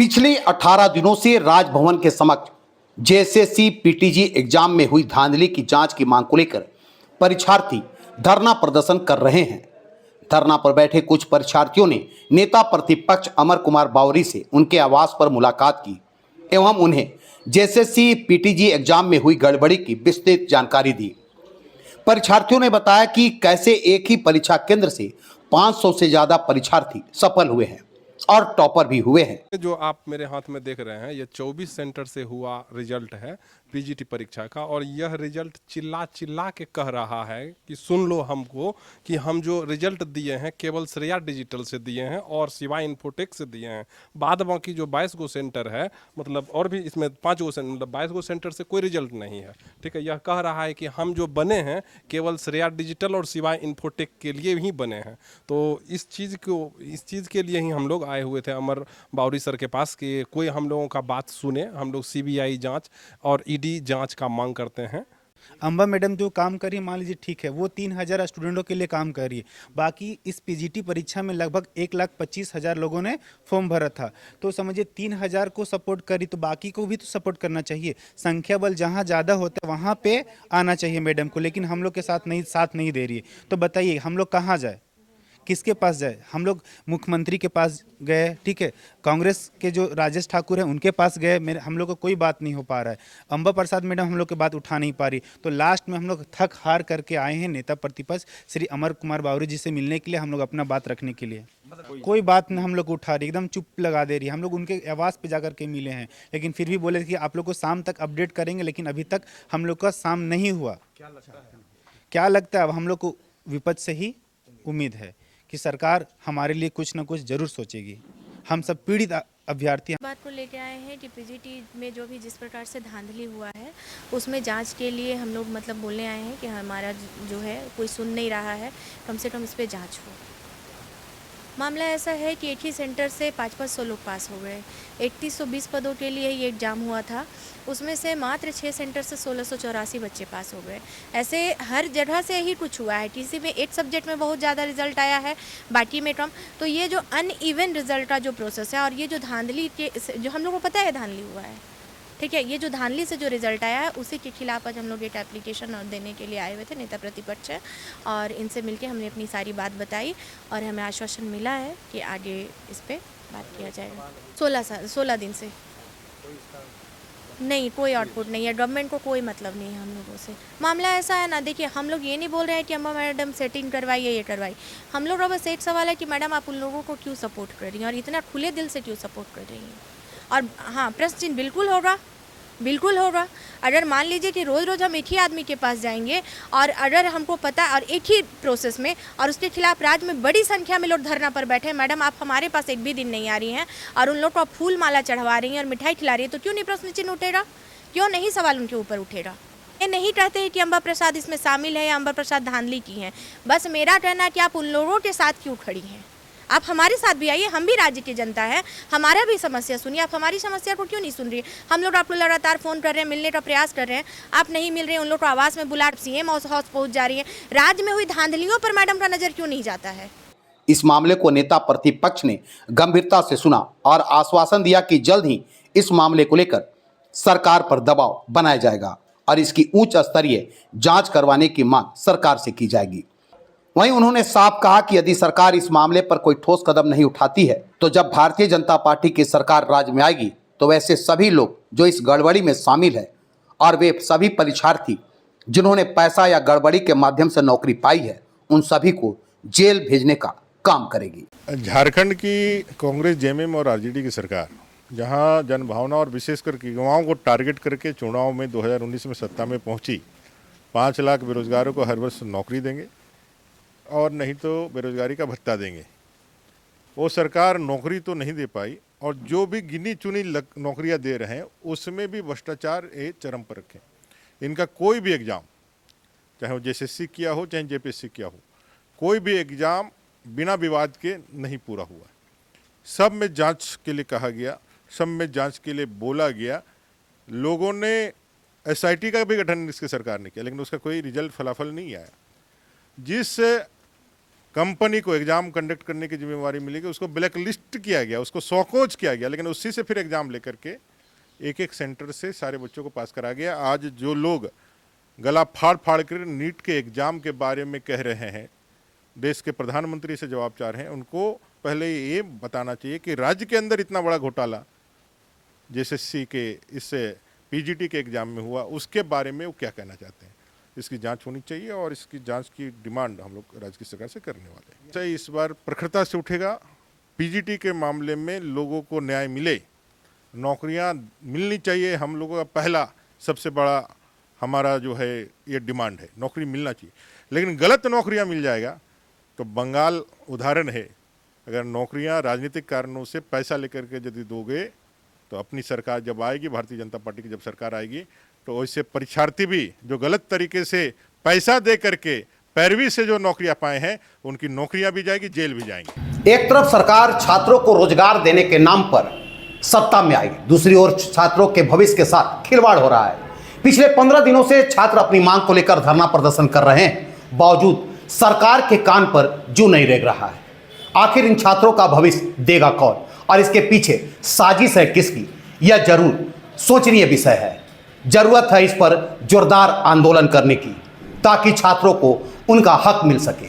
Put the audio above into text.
पिछले 18 दिनों से राजभवन के समक्ष जेएसएससी पीटीजी एग्जाम में हुई धांधली की जांच की मांग को लेकर परीक्षार्थी धरना प्रदर्शन कर रहे हैं। धरना पर बैठे कुछ परीक्षार्थियों ने नेता प्रतिपक्ष अमर कुमार बावरी से उनके आवास पर मुलाकात की एवं उन्हें जेएसएससी पीटीजी एग्जाम में हुई गड़बड़ी की विस्तृत जानकारी दी। परीक्षार्थियों ने बताया कि कैसे एक ही परीक्षा केंद्र से 500 से ज्यादा परीक्षार्थी सफल हुए हैं और टॉपर भी हुए हैं। जो आप मेरे हाथ में देख रहे हैं ये 24 सेंटर से हुआ रिजल्ट है पीजीटी परीक्षा का, और यह रिजल्ट चिल्ला चिल्ला के कह रहा है कि सुन लो हमको कि हम जो रिजल्ट दिए हैं केवल श्रेया डिजिटल से दिए हैं और शिवा इन्फोटेक से दिए हैं। बाद बाकी जो 22 गो सेंटर है, मतलब और भी इसमें 5 गो सेंटर, मतलब 22 गो सेंटर से कोई रिजल्ट नहीं है। ठीक है, यह कह रहा है कि हम जो बने हैं केवल श्रेया डिजिटल और शिवा इन्फोटेक के लिए ही बने हैं। तो इस चीज़ के लिए ही हम लोग आए हुए थे अमर बावरी सर के पास कि कोई हम लोगों का बात सुने। हम लोग सीबीआई जांच और ईडी जांच का मांग करते हैं। अम्बा मैडम जो काम कर रही है मान लीजिए ठीक है, वो 3,000 स्टूडेंटों के लिए काम कर रही है। बाकी इस पीजीटी परीक्षा में लगभग 1,25,000 लोगों ने फॉर्म भरा था, तो समझिए 3,000 को सपोर्ट करी तो बाकी को भी तो सपोर्ट करना चाहिए। संख्या बल जहाँ ज़्यादा होता है वहाँ पे आना चाहिए मैडम को, लेकिन हम लोग के साथ नहीं दे रही है। तो बताइए हम लोग कहाँ जाए, किसके पास जाए? हम लोग मुख्यमंत्री के पास गए, ठीक है, कांग्रेस के जो राजेश ठाकुर हैं उनके पास गए, हम लोग को कोई बात नहीं हो पा रहा है। अम्बा प्रसाद मैडम हम लोग की बात उठा नहीं पा रही, तो लास्ट में हम लोग थक हार करके आए हैं नेता प्रतिपक्ष श्री अमर कुमार बावरी जी से मिलने के लिए, हम लोग अपना बात रखने के लिए। कोई बात नहीं हम लोग को उठा रही, एकदम चुप लगा दे रही। हम लोग उनके आवास पे जाकर के मिले हैं, लेकिन फिर भी बोले कि आप लोग को शाम तक अपडेट करेंगे, लेकिन अभी तक हम लोग का शाम नहीं हुआ। क्या लगता है? अब हम लोग को विपक्ष से ही उम्मीद है कि सरकार हमारे लिए कुछ ना कुछ जरूर सोचेगी। हम सब पीड़ित अभ्यर्थी बात को लेके आए हैं कि पीजीटी में जो भी जिस प्रकार से धांधली हुआ है उसमें जांच के लिए हम लोग मतलब बोलने आए हैं कि हमारा जो है कोई सुन नहीं रहा है, कम से कम इस पर जांच हो। मामला ऐसा है कि एक ही सेंटर से 500 लोग पास हो गए। 3120 पदों के लिए ये एग्ज़ाम हुआ था, उसमें से मात्र 6 सेंटर से 1684 बच्चे पास हो गए। ऐसे हर जगह से ही कुछ हुआ है, किसी में एक सब्जेक्ट में बहुत ज़्यादा रिजल्ट आया है, बाकी में कम। तो ये जो अनइवन रिजल्ट का जो प्रोसेस है और ये जो धांधली के जो हम लोग को पता है धांधली हुआ है, ठीक है, ये जो धांधली से जो रिजल्ट आया है उसी के खिलाफ आज हम लोग एक एप्लीकेशन और देने के लिए आए हुए थे। नेता प्रतिपक्ष है और इनसे मिलके हमने अपनी सारी बात बताई और हमें आश्वासन मिला है कि आगे इस पर बात किया जाएगा। 16 दिन से नहीं, कोई आउटपुट नहीं है। गवर्नमेंट को कोई मतलब नहीं है हम लोगों से। मामला ऐसा है ना, देखिए हम लोग ये नहीं बोल रहे हैं कि अम्बा मैडम सेटिंग करवाई या ये करवाई। हम लोग बस एक सवाल है कि मैडम आप उन लोगों को क्यों सपोर्ट कर रही हैं और इतना खुले दिल से क्यों सपोर्ट कर रही हैं। और हाँ, प्रश्न चिन्ह बिल्कुल होगा। अगर मान लीजिए कि रोज़ रोज़ हम एक ही आदमी के पास जाएंगे और अगर हमको पता और एक ही प्रोसेस में और उसके खिलाफ राज्य में बड़ी संख्या में लोग धरना पर बैठे, मैडम आप हमारे पास एक भी दिन नहीं आ रही हैं और उन लोग को फूल माला चढ़वा रही हैं और मिठाई खिला रही है, तो क्यों नहीं प्रश्न चिन्ह उठेगा? क्यों नहीं सवाल उनके ऊपर उठेगा? ये नहीं कहते हैं कि अम्बा प्रसाद इसमें शामिल है या अम्बा प्रसाद धांधली की हैं। बस मेरा कहना है कि आप उन लोगों के साथ क्यों खड़ी हैं? आप हमारे साथ भी आइए, हम भी राज्य की जनता है, हमारा भी समस्या सुनिए। आप हमारी समस्या को क्यों नहीं सुन रही? हम लोग आपको लगातार फ़ोन कर रहे हैं, मिलने का प्रयास कर रहे हैं, आप नहीं मिल रहे हैं। उन लोग को आवास में बुला सीएम हाउस पहुंच जा रही है। राज्य में हुई धांधलियों पर मैडम का नज़र क्यों नहीं जाता है? इस मामले को नेता प्रतिपक्ष ने गंभीरता से सुना और आश्वासन दिया कि जल्द ही इस मामले को लेकर सरकार पर दबाव बनाया जाएगा और इसकी उच्च स्तरीय जांच करवाने की मांग सरकार से की जाएगी। वहीं उन्होंने साफ कहा कि यदि सरकार इस मामले पर कोई ठोस कदम नहीं उठाती है तो जब भारतीय जनता पार्टी की सरकार राज्य में आएगी तो वैसे सभी लोग जो इस गड़बड़ी में शामिल है और वे सभी परीक्षार्थी जिन्होंने पैसा या गड़बड़ी के माध्यम से नौकरी पाई है उन सभी को जेल भेजने का काम करेगी। झारखंड की कांग्रेस, जेएमएम और आरजेडी की सरकार जहां जनभावना और विशेषकर युवाओं को टारगेट करके चुनाव में 2019 में सत्ता में पहुंची, 5 लाख बेरोजगारों को हर वर्ष नौकरी देंगे और नहीं तो बेरोजगारी का भत्ता देंगे। वो सरकार नौकरी तो नहीं दे पाई और जो भी गिनी चुनी नौकरियां दे रहे हैं उसमें भी भ्रष्टाचार एक चरम पर रखे। इनका कोई भी एग्ज़ाम, चाहे वो जेएसएससी किया हो चाहे जेपीएससी किया हो, कोई भी एग्ज़ाम बिना विवाद के नहीं पूरा हुआ। सब में जांच के लिए कहा गया, सब में जांच के लिए बोला गया। लोगों ने एसआईटी का भी गठन इसकी सरकार ने किया, लेकिन उसका कोई रिजल्ट फलाफल नहीं आया। जिस कंपनी को एग्जाम कंडक्ट करने की जिम्मेवारी मिलेगी, उसको ब्लैक लिस्ट किया गया, उसको सौकोज किया गया, लेकिन उसी से फिर एग्जाम लेकर के एक एक सेंटर से सारे बच्चों को पास करा गया। आज जो लोग गला फाड़ फाड़ कर नीट के एग्जाम के बारे में कह रहे हैं, देश के प्रधानमंत्री से जवाब चाह रहे हैं, उनको पहले ये बताना चाहिए कि राज्य के अंदर इतना बड़ा घोटाला JSSC के इस PGT के एग्जाम में हुआ, उसके बारे में वो क्या कहना चाहते हैं। इसकी जांच होनी चाहिए और इसकी जांच की डिमांड हम लोग राज्य की सरकार से करने वाले हैं। चाहे इस बार प्रखरता से उठेगा, PGT के मामले में लोगों को न्याय मिले, नौकरियां मिलनी चाहिए। हम लोगों का पहला सबसे बड़ा हमारा जो है ये डिमांड है, नौकरी मिलना चाहिए। लेकिन गलत नौकरियां मिल जाएगा तो बंगाल उदाहरण है। अगर नौकरियां राजनीतिक कारणों से पैसा लेकर के यदि दोगे तो अपनी सरकार जब आएगी, भारतीय जनता पार्टी की जब सरकार आएगी, तो वैसे परीक्षार्थी भी जो गलत तरीके से पैसा दे करके पैरवी से जो नौकरियां पाए हैं, उनकी नौकरियां भी जाएगी, जेल भी जाएंगी। एक तरफ सरकार छात्रों को रोजगार देने के नाम पर सत्ता में आई, दूसरी ओर छात्रों के भविष्य के साथ खिलवाड़ हो रहा है। पिछले 15 दिनों से छात्र अपनी मांग को लेकर धरना प्रदर्शन कर रहे हैं, बावजूद सरकार के कान पर जू नहीं रेंग रहा है। आखिर इन छात्रों का भविष्य देगा कौन और इसके पीछे साजिश है किसकी, यह जरूर सोचनीय विषय है। जरूरत है इस पर जोरदार आंदोलन करने की, ताकि छात्रों को उनका हक मिल सके।